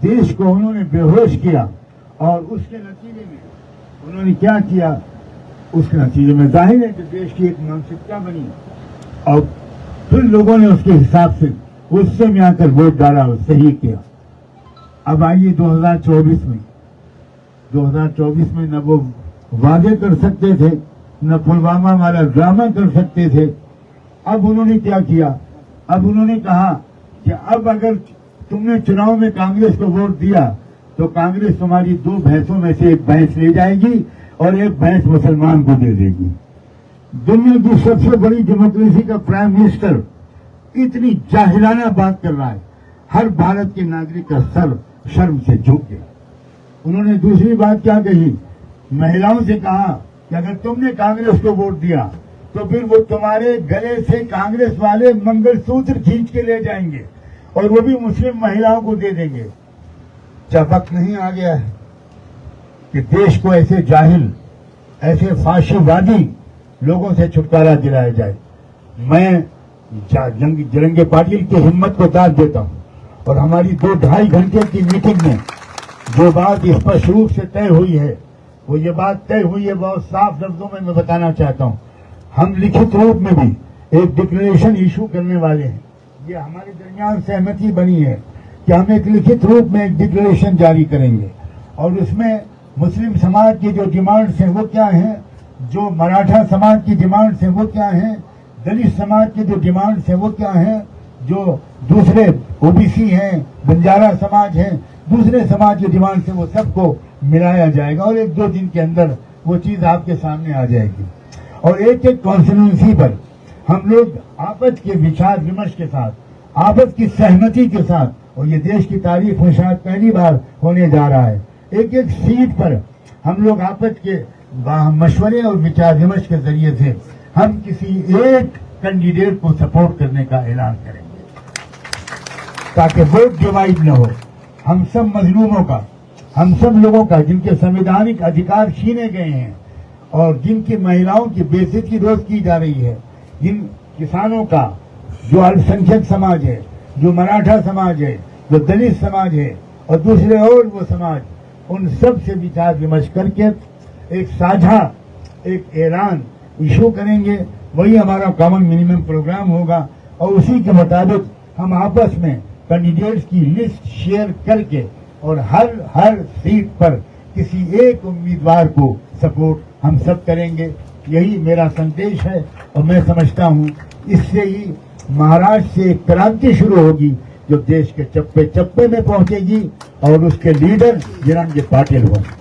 देश को उन्होंने बेहोश किया और उसके नतीजे में उन्होंने क्या किया? उसके नतीजे में जाहिर है कि देश की एक मानसिकता बनी और फिर लोगों ने उसके हिसाब से उससे में आकर वोट डाला और सही किया। अब आइए 2024 में न वो वादे कर सकते थे, न पुलवामा वाला ड्रामा कर सकते थे। अब उन्होंने क्या किया? अब उन्होंने कहा कि अब अगर तुमने चुनाव में कांग्रेस को वोट दिया तो कांग्रेस तुम्हारी 2 भैंसों में से एक भैंस ले जाएगी और एक भैंस मुसलमान को दे देगी। दुनिया की सबसे बड़ी डेमोक्रेसी का प्राइम मिनिस्टर इतनी जाहिलाना बात कर रहा है, हर भारत के नागरिक का सर शर्म से झुक गया। उन्होंने दूसरी बात क्या कही? महिलाओं से कहा कि अगर तुमने कांग्रेस को वोट दिया तो फिर वो तुम्हारे गले से कांग्रेस वाले मंगलसूत्र खींच के ले जाएंगे और वो भी मुस्लिम महिलाओं को दे देंगे। क्या वक्त नहीं आ गया है कि देश को ऐसे जाहिल, ऐसे फाशीवादी लोगों से छुटकारा दिलाया जाए? मैं जरंगे पाटिल की हिम्मत को दाद देता हूं और हमारी 2-2.5 घंटे की मीटिंग में जो बात स्पष्ट रूप से तय हुई है, वो ये बात तय हुई है, बहुत साफ लफ्जों में मैं बताना चाहता हूं। हम लिखित रूप में भी एक डिक्लेरेशन इशू करने वाले हैं। ये हमारे दरमियान सहमति बनी है कि हम एक लिखित रूप में एक डिक्लेरेशन जारी करेंगे और उसमें मुस्लिम समाज की जो डिमांड्स हैं वो क्या हैं, जो मराठा समाज की डिमांड्स हैं वो क्या हैं, दलित समाज की जो डिमांड्स हैं वो क्या हैं, जो दूसरे ओबीसी हैं, बंजारा समाज हैं, दूसरे समाज की डिमांड्स हैं, वो सबको मिलाया जाएगा और 1-2 दिन के अंदर वो चीज आपके सामने आ जाएगी। और एक कॉन्स्टिट्यूंसी पर हम लोग आपस के विचार विमर्श के साथ, आपस की सहमति के साथ, और ये देश की तारीख में शायद पहली बार होने जा रहा है, एक सीट पर हम लोग आपस के मशवरे और विचार विमर्श के जरिए से हम किसी एक कैंडिडेट को सपोर्ट करने का ऐलान करेंगे ताकि वोट डिवाइड न हो। हम सब मजलूमों का, हम सब लोगों का जिनके संवैधानिक अधिकार छीने गए हैं और जिनकी महिलाओं की बेइज्जती रोज की जा रही है, जिन किसानों का, जो अल्पसंख्यक समाज है, जो मराठा समाज है, जो दलित समाज है और दूसरे और वो समाज, उन सब से विचार विमर्श करके एक साझा एक ऐलान इशू करेंगे। वही हमारा कॉमन मिनिमम प्रोग्राम होगा और उसी के मुताबिक हम आपस में कैंडिडेट्स की लिस्ट शेयर करके और हर सीट पर किसी एक उम्मीदवार को सपोर्ट हम सब करेंगे। यही मेरा संदेश है और मैं समझता हूं इससे ही महाराष्ट्र से एक क्रांति शुरू होगी जो देश के चप्पे चप्पे में पहुंचेगी और उसके लीडर जरंगे पाटिल होंगे।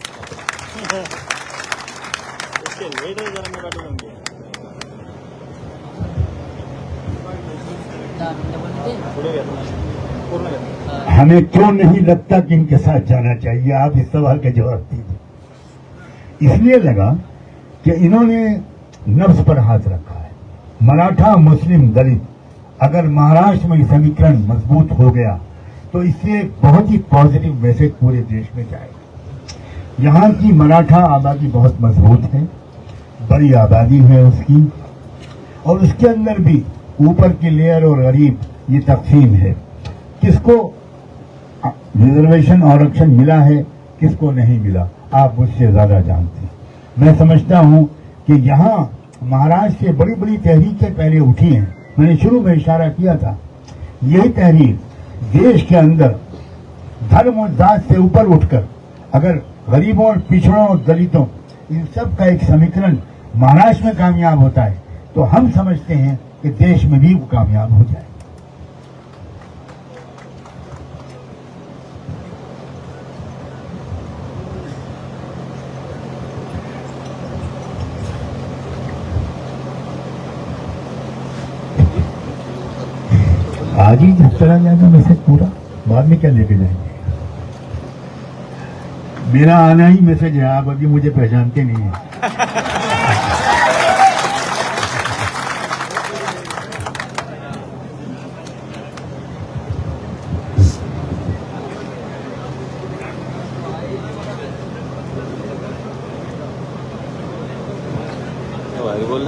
हमें क्यों नहीं लगता कि इनके साथ जाना चाहिए? आप इस सवाल का जवाब दीजिए। इसलिए लगा कि इन्होंने नफ्स पर हाथ रखा है। मराठा, मुस्लिम, दलित, अगर महाराष्ट्र में समीकरण मजबूत हो गया तो इससे एक बहुत ही पॉजिटिव मैसेज पूरे देश में जाएगा। यहाँ की मराठा आबादी बहुत मजबूत है, बड़ी आबादी है उसकी, और उसके अंदर भी ऊपर की लेयर और गरीब ये तकसीम है। किसको रिजर्वेशन आरक्षण मिला है, किसको नहीं मिला, आप मुझसे ज्यादा जानते हैं। मैं समझता हूं कि यहाँ महाराष्ट्र से बड़ी बड़ी तहरीकें पहले उठी हैं। मैंने शुरू में इशारा किया था, यही तहरीक देश के अंदर धर्म और जात से ऊपर उठकर अगर गरीबों और पिछड़ों और दलितों इन सब का एक समीकरण महाराष्ट्र में कामयाब होता है तो हम समझते हैं कि देश में भी वो कामयाब हो जाए। आज ही जब चला जाएगा मैसेज पूरा, बाद में क्या लेके जाएंगे? मेरा आना ही मैसेज है, आप अभी मुझे पहचानते नहीं हैं।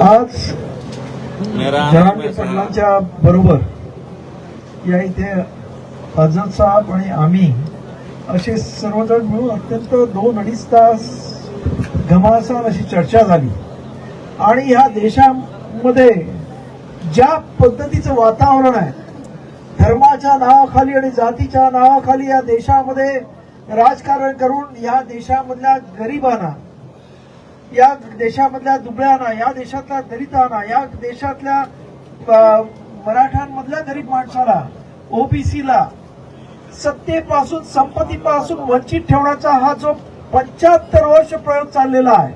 आज जरांगे पाटलांच्या बरोबर या इथे अजद साहेब आणि आम्ही असे सर्वजण मिळून अत्यंत 2-2.5 तास घमासान अशी चर्चा झाली आणि ह्या देशामध्ये ज्या पद्धतीचं वातावरण आहे, धर्माच्या नावाखाली आणि जातीच्या नावाखाली या देशामध्ये राजकारण करून या देशामधल्या गरिबांना, या देशामधल्या दुबळ्यांना, या देशातल्या दलितांना, या देशातल्या मराठ्यांमधल्या गरीब माणसाला, ओबीसीला सत्तेपासून संपत्तीपासून वंचित ठेवण्याचा हा जो 75 वर्ष प्रयोग चाललेला आहे,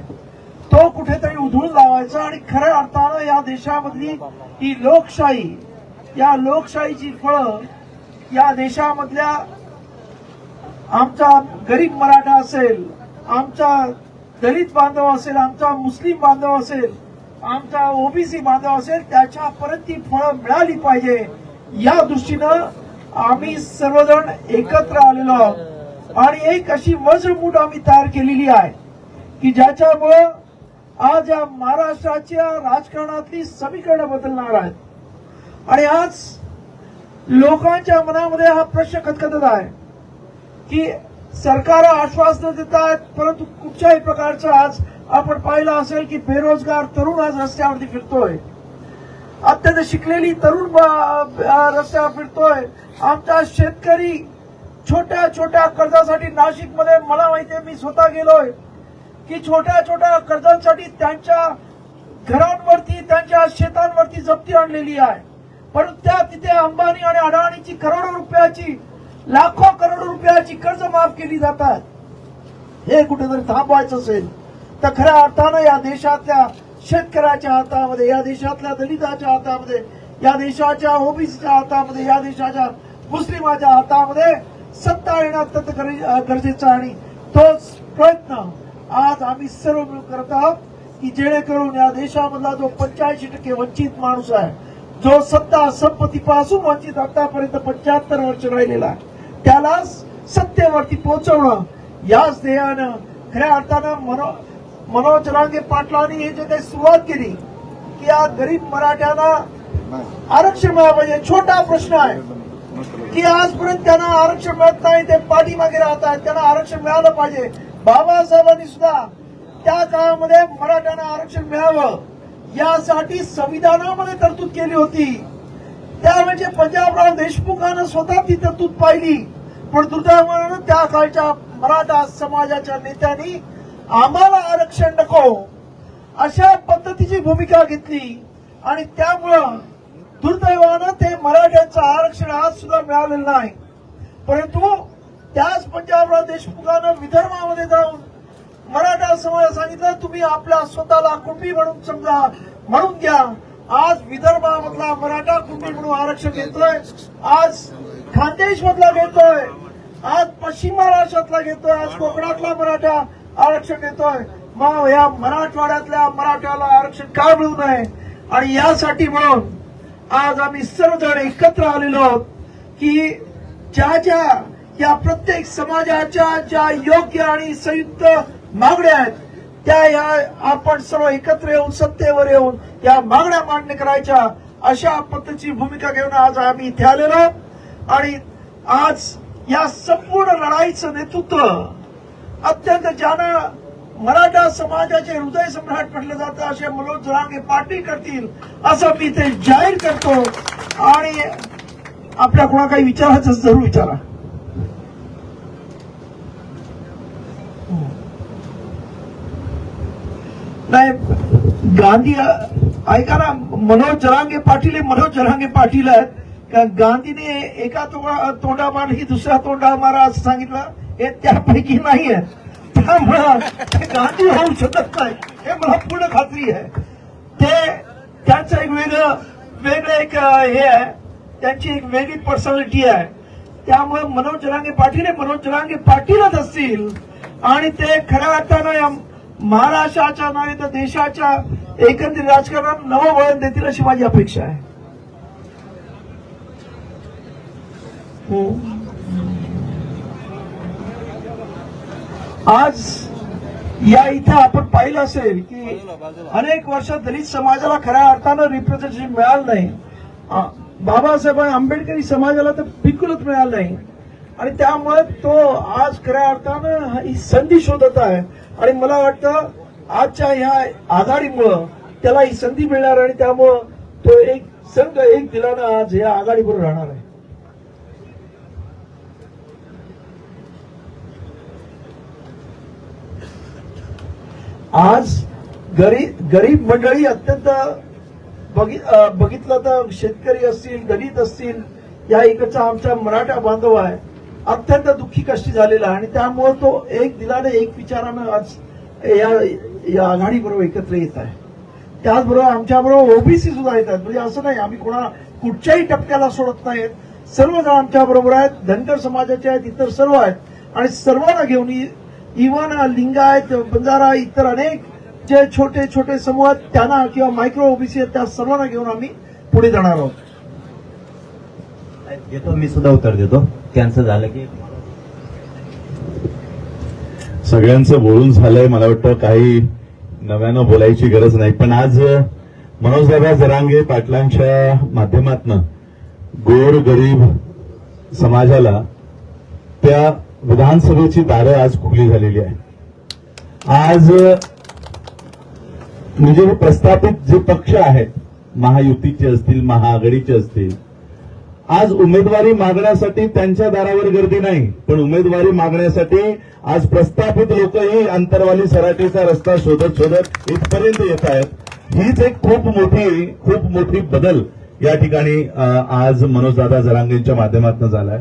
तो कुठेतरी उधळून लावायचा आणि खऱ्या अर्थानं या देशामधली ही लोकशाही, या लोकशाहीची फळं या देशामधल्या आमचा गरीब मराठा असेल, आमचा दलित बांधव असेल, आमचा मुस्लिम बांधव असेल, आमचा ओबीसी बांधव असेल, त्याच्यापर्यंत ती फळं मिळाली पाहिजे, या दृष्टीनं आम्ही सर्वजण एकत्र आलेलो आहोत आणि एक अशी वज्रमूठ आम्ही तयार केलेली आहे की ज्याच्यामुळं आज या महाराष्ट्राच्या राजकारणातली समीकरणं बदलणार आहेत। आणि आज लोकांच्या मनामध्ये हा प्रश्न खतखतत आहे की सरकार आश्वासनं देत आहेत, परंतु कुठच्याही प्रकारचं आज आपण पाहिलं असेल की बेरोजगार तरुण आज रस्त्यावरती फिरतोय, अत्यंत शिकलेली तरुण रस्त्यावर फिरतोय, आमचा शेतकरी छोट्या छोट्या कर्जासाठी नाशिकमध्ये, मला माहितीये मी स्वतः गेलोय की छोट्या छोट्या कर्जांसाठी त्यांच्या घरांवरती, त्यांच्या शेतांवरती जप्ती आणलेली आहे, परंतु त्या तिथे अंबानी आणि अडाणीची करोडो रुपयाची, लाखो करोडो रुपयाची कर्ज माफ केली जातात। हे कुठेतरी थांबवायचं असेल तर खऱ्या अर्थानं या देशातल्या शेतकऱ्याच्या हातामध्ये, या देशातल्या दलिताच्या हातामध्ये, या देशाच्या ओबीसीच्या हातामध्ये, या देशाच्या मुस्लिमाच्या हातामध्ये सत्ता येणं अत्यंत गरजेचं आणि तोच प्रयत्न आज आम्ही सर्व मिळून करत आहोत की जेणेकरून या देशामधला जो 85% वंचित माणूस आहे, जो सत्ता संपत्तीपासून वंचित आतापर्यंत 75 वर्ष राहिलेला आहे, त्याला सत्तेवरती पोहोचवणं, याच ध्येयानं खऱ्या अर्थानं मनोज जरांगे पाटलांनी हे जे काही सुरुवात केली की या गरीब मराठ्यांना आरक्षण मिळालं पाहिजे। छोटा प्रश्न आहे की आजपर्यंत त्यांना आरक्षण मिळत नाही, ते पाठीमागे राहत आहेत, त्यांना आरक्षण मिळालं पाहिजे। बाबासाहेबांनी सुद्धा त्या काळामध्ये मराठ्यांना आरक्षण मिळावं यासाठी संविधानामध्ये तरतूद केली होती, त्या म्हणजे पंजाबराव देशमुखांना स्वतः ती तरतूद पाहिली, पण दुर्दैवानं त्या काळच्या मराठा समाजाच्या नेत्यांनी आम्हाला आरक्षण नको अशा पद्धतीची भूमिका घेतली आणि त्यामुळं दुर्दैवानं ते मराठ्यांचं आरक्षण आज सुद्धा मिळालेलं नाही। परंतु त्याच पंजाबराव देशमुखानं विदर्भामध्ये जाऊन मराठा समाजाला सांगितलं, तुम्ही आपल्या स्वतःला कुणबी म्हणून समजा, म्हणून घ्या। आज विदर्भामधला मराठा कुणबी म्हणून आरक्षण घेतोय, आज खानदेश मधला घेतोय, आज पश्चिम महाराष्ट्रातला घेतोय, आज कोकणातला मराठा आरक्षण घेतोय। मग या मराठवाड्यातल्या मराठ्याला आरक्षण का मिळू नये? आणि यासाठी म्हणून आज आम्ही सर्वजण एकत्र आलेलो आहोत की ज्या या प्रत्येक समाजाच्या ज्या योग्य आणि संयुक्त मागण्या आहेत, त्या या आपण सर्व एकत्र येऊन सत्तेवर येऊन या मागण्या मान्य करायच्या, अशा पद्धतीची भूमिका घेऊन आज आम्ही इथे आलेलो आहोत। आणि आज या संपूर्ण लढाईचं नेतृत्व अत्यंत ज्यानं मराठा समाजाचे हृदय सम्राट म्हटलं जातं असे मनोज जरांगे पाटील करतील असं मी ते जाहीर करतो। आणि आपल्या कोणा काही विचारायचं जरूर विचारा। नाही गांधी ऐका ना, मनोज जरांगे पाटील हे मनोज जरांगे पाटील आहेत का? गांधीने एका तोंडा मार ही दुसऱ्या तोंडा मारा असं सांगितलं, हे त्यापैकी नाही आहे, त्यामुळं गांधी होऊ शकत नाही हे मला पूर्ण खात्री आहे। ते त्यांचं एक वेगळं एक हे आहे, त्यांची एक वेगळी पर्सनॅलिटी आहे, त्यामुळे मनोज जरांगे पाटील हे मनोज जरांगे पाटीलच असतील आणि ते खऱ्या अर्थानं महाराष्ट्राच्या नाही तर देशाच्या एकंदरीत राजकारणात नवं वळण देतील अशी माझी अपेक्षा आहे। आज या इथे आपण पाहिलं असेल की अनेक वर्ष दलित समाजाला खऱ्या अर्थानं रिप्रेझेंटेशन मिळालं नाही, बाबासाहेब आंबेडकरी समाजाला तर बिलकुलच मिळालं नाही आणि त्यामुळे तो आज खऱ्या अर्थानं ही संधी शोधत आहे। आणि मला वाटतं आजच्या ह्या आघाडीमुळं त्याला ही संधी मिळणार आणि त्यामुळं तो एक संघ एक दिलानं आज या आघाडीवर राहणार आहे. आज गरीब मंडळी अत्यंत बघितलं तर शेतकरी असतील, दलित असतील, या इकडचा आमचा मराठा बांधव आहे, अत्यंत दुःखी कष्टी झालेला आहे आणि त्यामुळे तो एक दिलाने एक विचारानं आज या आघाडीबरोबर एकत्र येत आहे. त्याचबरोबर आमच्याबरोबर ओबीसी सुद्धा येतात. म्हणजे असं नाही आम्ही कोणाला कुठच्याही टप्प्याला सोडत नाहीत. सर्वजण आमच्या बरोबर आहेत. धनगर समाजाचे आहेत, इतर सर्व आहेत आणि सर्वांना घेऊन इव्हन लिंगायत, बंजारा, इतर अनेक जे छोटे छोटे समूह आहेत त्यांना किंवा मायक्रो ओबीसी आहेत त्या सर्वांना घेऊन आम्ही पुढे जाणार आहोत. देतो मी सुद्धा उत्तर देतो. त्यांचं झालं की सगळ्यांचं बोलून झालंय. मला वाटतं काही नव्यानं बोलायची गरज नाही. पण आज मनोजदादा जरांगे पाटलांच्या माध्यमातून गोर गरीब समाजाला त्या विधानसभेची दारं आज खुली झालेली आहे. आज म्हणजे हे प्रस्थापित जे पक्ष आहेत, महायुतीचे असतील, महाआघाडीचे असतील, आज उमेदवारी मागण्यासाठी त्यांच्या दारावर गर्दी नाही, पण उमेदवारी मागण्यासाठी आज प्रस्थापित लोकही अंतरवाली सराटीचा रस्ता शोधत शोधत इथपर्यंत येत आहेत. हीच एक खूप मोठी बदल या ठिकाणी आज मनोजदादा जरांगेंच्या माध्यमातून झालाय.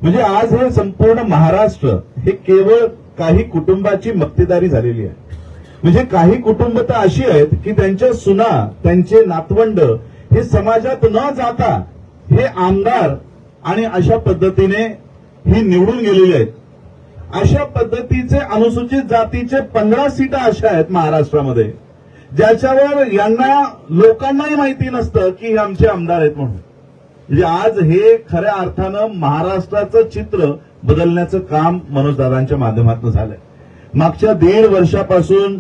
म्हणजे आज हे संपूर्ण महाराष्ट्र हे केवळ काही कुटुंबाची मक्तेदारी झालेली आहे. म्हणजे काही कुटुंब तर अशी आहेत की त्यांच्या सुना, त्यांचे नातवंड हे समाजात न जाता हे आमदार आणि अशा पद्धतीने ही निवडून गेलेले आहेत. अशा पद्धतीचे अनुसूचित जातीचे 15 सीटा अशा आहेत महाराष्ट्रामध्ये ज्याच्यावर यांना लोकांनाही माहिती नसतं की हे आमचे आमदार आहेत म्हणून. म्हणजे आज हे खऱ्या अर्थानं महाराष्ट्राचं चित्र बदलण्याचं काम मनोजदादांच्या माध्यमातून झालंय. मागच्या 1.5 वर्षापासून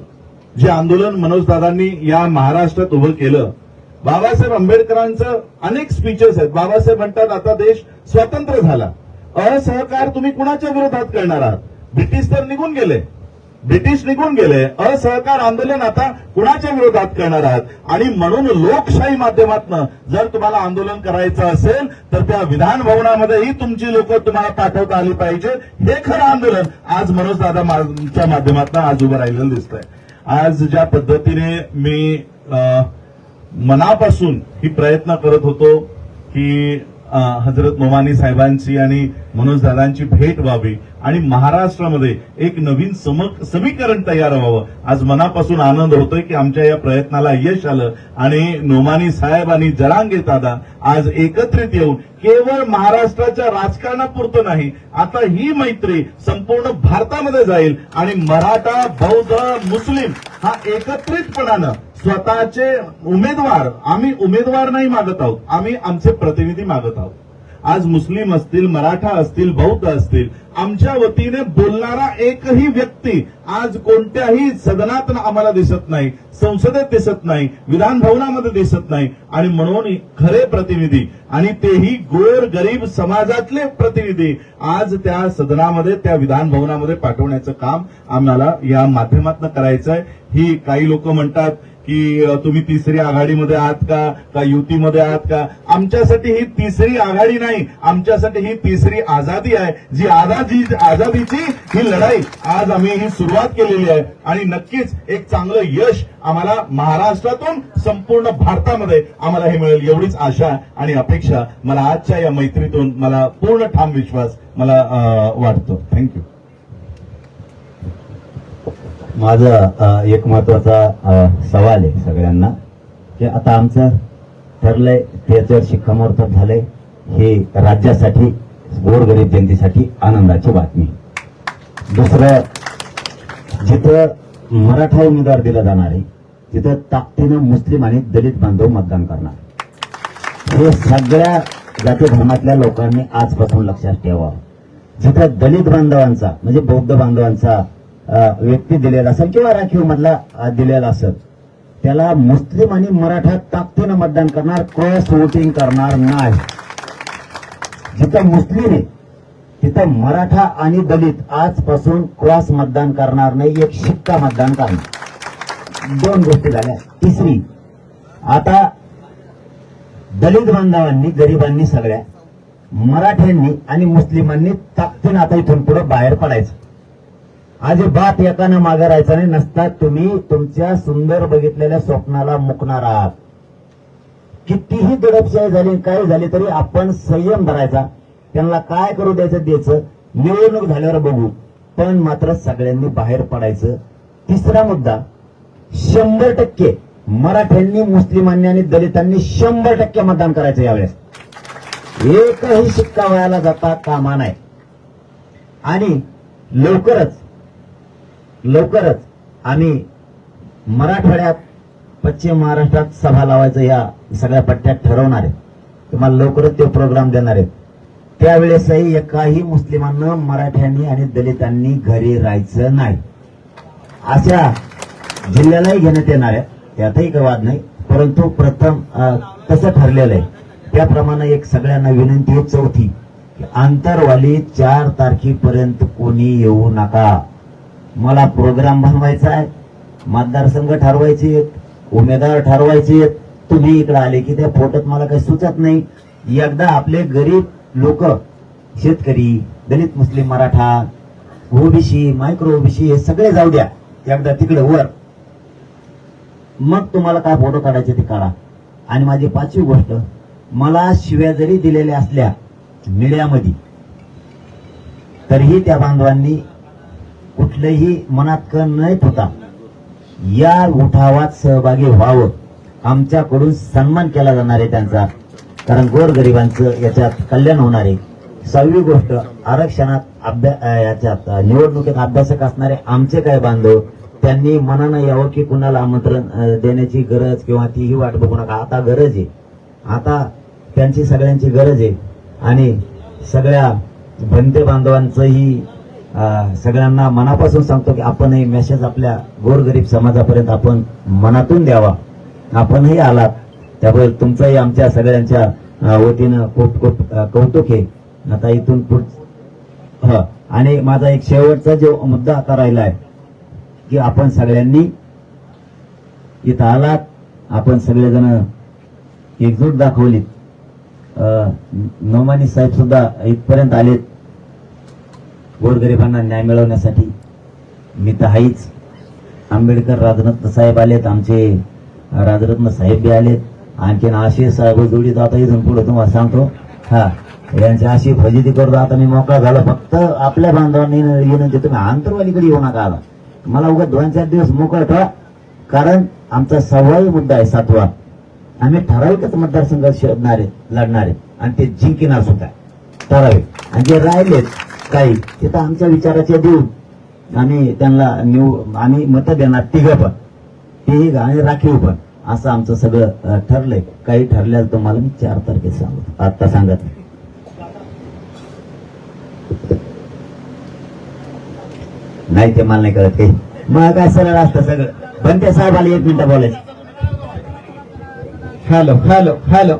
जे आंदोलन मनोजदादांनी या महाराष्ट्रात उभं केलं, बाबासाहेब आंबेडकरांचं अनेक स्पीचेस आहेत. बाबासाहेब म्हणतात आता देश स्वतंत्र झाला, असहकार तुम्ही कुणाच्या विरोधात करणार आहात? ब्रिटिश तर निघून गेले, ब्रिटिश निघून गेले, असहकार आंदोलन आता कुणाच्या विरोधात करणार आहात? आणि म्हणून लोकशाही माध्यमातून जर तुम्हाला आंदोलन करायचं असेल तर त्या विधान भवनामध्येही तुमची लोक तुम्हाला पाठवता आली पाहिजे. हे खरं आंदोलन आज मनोजदादांच्या माध्यमातून आज उभं राहिलेलं दिसतंय. आज ज्या पद्धतीने मी मनापासून ही प्रयत्न करत होतो की हजरत नोमानी साहेबांची आणि मनोजदादांची भेट व्हावी आणि महाराष्ट्रामध्ये एक नवीन समीकरण तयार व्हावं, आज मनापासून आनंद होतोय की आमच्या या प्रयत्नाला यश आलं आणि नोमानी साहेब आणि जरांगे दादा आज एकत्रित येऊन केवळ महाराष्ट्राच्या राजकारणापुरतं नाही, आता ही मैत्री संपूर्ण भारतामध्ये जाईल आणि मराठा, बौद्ध, मुस्लिम हा एकत्रितपणानं स्वतःचे उमेदवार, आम्ही उमेदवार नाही मागत आहोत, आम्ही आमचे प्रतिनिधी मागत आहोत. आज मुस्लिम असतील, मराठा असतील, बौद्ध असतील, आमच्या वतीने बोलणारा एकही व्यक्ती आज कोणत्याही सदनात आम्हाला दिसत नाही, संसदेत दिसत नाही, विधान भवनामध्ये दिसत नाही. आणि म्हणून खरे प्रतिनिधी आणि तेही गोर गरीब समाजातले प्रतिनिधी आज त्या सदनामध्ये, त्या विधान भवनामध्ये पाठवण्याचं काम आम्हाला या माध्यमातून करायचं आहे. ही काही लोक म्हणतात की तुम्ही तिसरी आघाडीमध्ये आहात का युतीमध्ये आहात का? आमच्यासाठी ही तिसरी आघाडी नाही, आमच्यासाठी ही तिसरी आझादी आहे. जी आझादीची ही लढाई आज आम्ही ही सुरुवात केलेली आहे आणि नक्कीच एक चांगलं यश आम्हाला महाराष्ट्रातून संपूर्ण भारतामध्ये आम्हाला हे मिळेल एवढीच आशा आणि अपेक्षा मला आजच्या या मैत्रीतून मला पूर्ण ठाम विश्वास मला वाटतो. थँक्यू. माझा एक महत्वाचा सवाल आहे सगळ्यांना की आता आमचं ठरलंय, त्याच्यावर शिक्कामोर्तब झालंय, हे राज्यासाठी, गोरगरीब जनतेसाठी आनंदाची बातमी. दुसरं, जिथं मराठा उमेदवार दिला जाणार आहे तिथं ताकदीनं मुस्लिम आणि दलित बांधव मतदान करणार. हे सगळ्या जाती धर्मातल्या लोकांनी आजपासून लक्षात ठेवावं. जिथं दलित बांधवांचा म्हणजे बौद्ध बांधवांचा व्यक्ती दिलेला असेल किंवा राखीव मधला दिलेला असेल, त्याला मुस्लिम आणि मराठा ताकदीनं मतदान करणार, क्रॉस वोटिंग करणार नाही. जिथं मुस्लिम आहे तिथं मराठा आणि दलित आजपासून क्रॉस मतदान करणार नाही, एक शिक्का मतदान करणार. 2 गोष्टी झाल्या. तिसरी, आता दलित बांधवांनी, गरिबांनी, सगळ्या मराठ्यांनी आणि मुस्लिमांनी ताकदीनं आता इथून पुढे बाहेर पडायचं. अजिबात एकानं मागे राहायचं नाही. नसता तुम्ही तुमच्या सुंदर बघितलेल्या स्वप्नाला मुकणार आहात. कितीही दडपशाही झाली, काय झाली तरी आपण संयम धरायचा. त्यांना काय करू द्यायचं, निवडणूक झाल्यावर बघू, पण मात्र सगळ्यांनी बाहेर पडायचं. तिसरा मुद्दा, 100% मराठ्यांनी, मुस्लिमांनी आणि दलितांनी 100% मतदान करायचं यावेळेस. एकही शिक्का वयाला जाता कामा नाही. आणि लवकरच आम्ही मराठवाड्यात, पश्चिम महाराष्ट्रात सभा लावायचं या सगळ्या पट्ट्यात ठरवणार आहे. तुम्हाला लवकरच ते प्रोग्राम देणार आहेत. त्यावेळेसही एकाही मुस्लिमांना, मराठ्यांनी आणि दलितांनी घरी राहायचं नाही. अशा जिल्ह्यालाही घेण्यात येणार आहे, त्यातही काही वाद नाही. परंतु प्रथम तसं ठरलेलं आहे. त्याप्रमाणे एक सगळ्यांना विनंती आहे, चौथी, आंतरवाली 4 तारखेपर्यंत कोणी येऊ नका. मला प्रोग्राम बनवायचा आहे, मतदारसंघ ठरवायचे, उमेदवार ठरवायचे. तुम्ही इकडे आले की त्या फोटोत मला काही सुचत नाही. एकदा आपले गरीब लोक, शेतकरी, दलित, मुस्लिम, मराठा, ओबीसी, मायक्रो ओबीसी हे सगळे जाऊ द्या एकदा तिकडे वर. मग तुम्हाला काय फोटो काढायचे ते काढा. आणि माझी 5वी गोष्ट, मला शिव्या जरी दिलेल्या असल्या मीडियामध्ये, तरीही त्या बांधवांनी कुठलेही मनात कण न ठेवता या उठावात सहभागी व्हावं. आमच्याकडून सन्मान केला जाणार आहे त्यांचा, कारण गोरगरिबांचं याच्यात कल्याण होणार आहे. 6वी गोष्ट, आरक्षणात याच्यात निवडणुकीत अभ्यासक असणारे आमचे काय बांधव, त्यांनी मनानं यावं की कुणाला आमंत्रण देण्याची गरज किंवा तीही वाट बघू नका. आता गरज आहे, आता त्यांची सगळ्यांची गरज आहे. आणि सगळ्या भंते बांधवांचंही सगळ्यांना मनापासून सांगतो की आपणही मेसेज आपल्या गोरगरीब समाजापर्यंत आपण मनातून द्यावा. आपणही आलात त्याबद्दल तुमचंही आमच्या सगळ्यांच्या वतीनं खूप खूप कौतुक आहे. आता इथून पुढे आणि माझा एक शेवटचा जो मुद्दा आता राहिला आहे की आपण सगळ्यांनी इथं आलात, आपण सगळेजण एकजूट दाखवली. नोमानी साहेब सुद्धा इथपर्यंत आलेत गोरगरिबांना न्याय मिळवण्यासाठी. मी तर आहेच. आंबेडकर राजरत्न साहेब आलेत, आमचे राजरत्न साहेब बी आलेत. आणखीन आशिष साहेब जोडीत आता इथून पुढे तुम्हाला सांगतो, यांची अशी फजिती करतो. आता मी मोकळा झालो. फक्त आपल्या बांधवांनी विनंती, तुम्ही आंतरवालीकडे येऊ नका. आला मला उगा 2-4 दिवस मोकळ ठेवा, कारण आमचा 6वा मुद्दा आहे, 7वा. आम्ही ठराविकच मतदारसंघ शोधणार आहे, लढणार आहे आणि ते जिंकणार सुद्धा ठराविक. आणि जे राहिलेत काही तिथं आमच्या विचाराचे देऊन आम्ही त्यांना आम्ही मतं देणार, तिघं पण, तेही आणि राखीव पण. असं आमचं सगळं ठरलंय. काही ठरल्यास तुम्हाला मी 4 तारखेला सांगतो, आता सांगत नाही. ते मला नाही कळत काही. मग काय सरळ असतं सगळं. पण ते साहेब आले 1 मिनिट बोलायचं. Hello hello hello